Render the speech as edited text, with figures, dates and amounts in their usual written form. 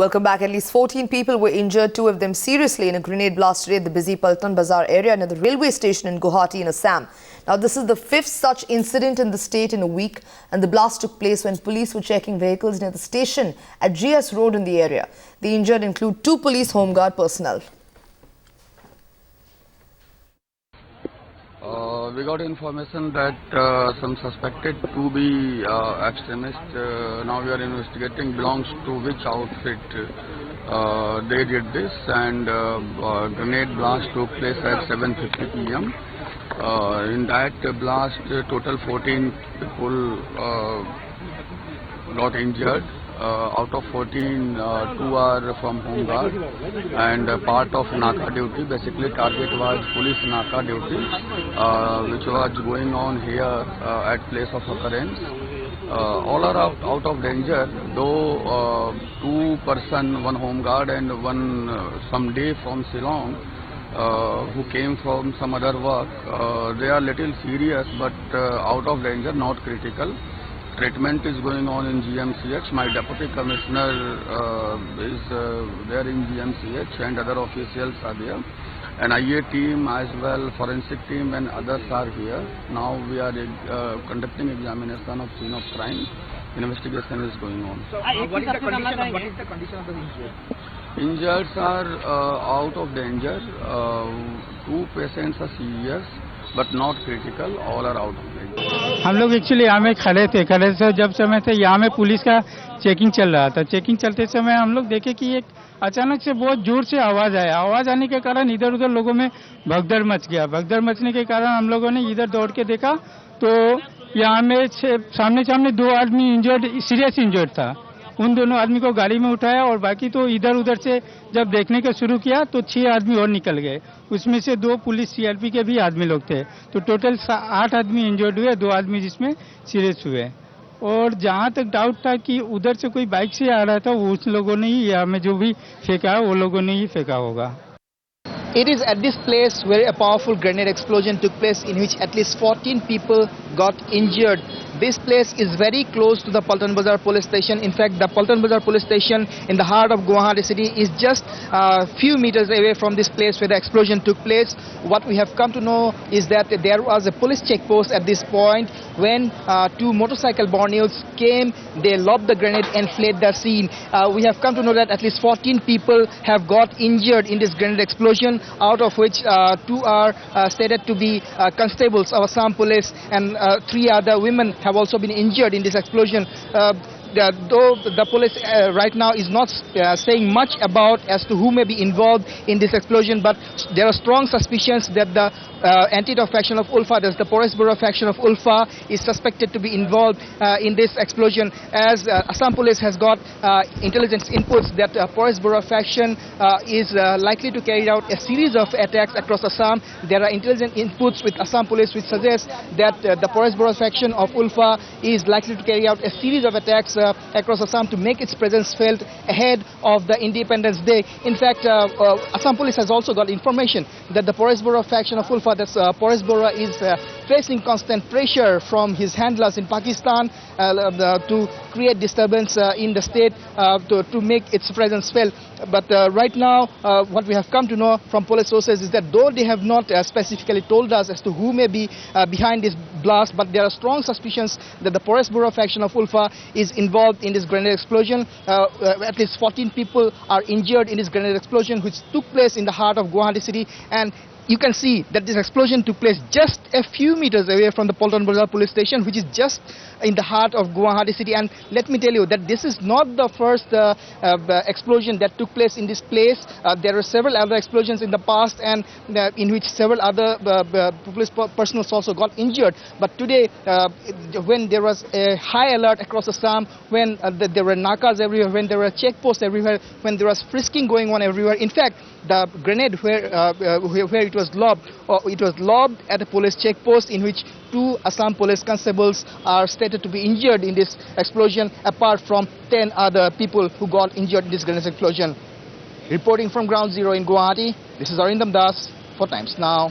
Welcome back. At least 14 people were injured, 2 of them seriously, in a grenade blast today at the busy Paltan Bazar area near the railway station in Guwahati in Assam. Now, this is the 5th such incident in the state in a week, and the blast took place when police were checking vehicles near the station at GS Road in the area. The injured include 2 police homeguard personnel. We got information that some suspected to be extremist, now we are investigating belongs to which outfit they did this, and grenade blast took place at 7:50 p.m. In that blast, total 14 people got injured. Out of 14, 2 are from Home Guard and part of Naka duty. Basically, target was police Naka duty, which was going on here at place of occurrence. All are out of danger, though 2 person, 1 Home Guard and 1 someday from Shillong, who came from some other work. They are little serious, but out of danger, not critical. Treatment is going on in GMCH. My deputy commissioner is there in GMCH, and other officials are there. An IA team as well, forensic team and others are here. Now we are conducting examination of scene of crime. Investigation is going on. What is the condition of the injured? Injured are out of danger. 2 patients are serious, but not critical. All are out of danger. हम लोग actually यहाँ में खड़े थे जब समय थे यहाँ में पुलिस का चेकिंग चल रहा था। चेकिंग चलते समय हम लोग देखे कि एक अचानक से बहुत जोर से आवाज आया। आवाज आने के कारण इधर उधर लोगों में भगदड़ मच गया। भगदड़ मचने के कारण हम लोगों ने इधर दौड़ के देखा तो यहाँ में सामने 2 आदमी सीरियस इंजर्ड था। उन दोनों आदमी को गाड़ी में उठाया और बाकी तो इधर उधर से जब देखने का शुरू किया तो 6 आदमी और निकल गए। उसमें से 2 पुलिस सीआरपी के भी आदमी लोग थे। तो टोटल 8 आदमी इंजर्ड हुए, 2 आदमी जिसमें सीरियस हुए। और जहां तक डाउट था कि उधर से कोई बाइक से आ रहा था, वो उस लोगों ने ही या में जो भी फेंका वो लोगों ने ही फेंका होगा। It is at this place where a powerful grenade explosion took place in which at least 14 people got injured. This place is very close to the Paltan Bazar police station. In fact, the Paltan Bazar police station in the heart of Guwahati city is just a few meters away from this place where the explosion took place. What we have come to know is that there was a police check post at this point when 2 motorcycle borneos came. They lobbed the grenade and fled the scene. We have come to know that at least 14 people have got injured in this grenade explosion, out of which 2 are stated to be constables of Assam police, and 3 other women have also been injured in this explosion. Though the police right now is not saying much about as to who may be involved in this explosion, but there are strong suspicions that the anti-Tau faction of Ulfa, that's the Porous Bora faction of Ulfa, is suspected to be involved in this explosion, as Assam police has got intelligence inputs that Porous Bora faction is likely to carry out a series of attacks across Assam. There are intelligence inputs with Assam police which suggest that the Porous Bora faction of Ulfa is likely to carry out a series of attacks across Assam to make its presence felt ahead of the Independence Day. In fact, Assam police has also got information that the Porous Bora faction of Ulfa, that's Porous Bora, is facing constant pressure from his handlers in Pakistan to create disturbance in the state to make its presence felt. But right now, what we have come to know from police sources is that though they have not specifically told us as to who may be behind this blast, but there are strong suspicions that the Porous Bora faction of Ulfa is involved in this grenade explosion. At least 14 people are injured in this grenade explosion, which took place in the heart of Guwahati city, and you can see that this explosion took place just a few meters away from the Paltan Bazar police station, which is just in the heart of Guwahati city. And let me tell you that this is not the first explosion that took place in this place. There were several other explosions in the past, and in which several other police personnel also got injured. But today, when there was a high alert across Assam, when there were nakas everywhere, when there were checkposts everywhere, when there was frisking going on everywhere, in fact, the grenade where it was lobbed at a police checkpost in which 2 Assam police constables are stated to be injured in this explosion, apart from 10 other people who got injured in this grenade explosion. Reporting from Ground Zero in Guwahati, this is Arindam Das for Times Now.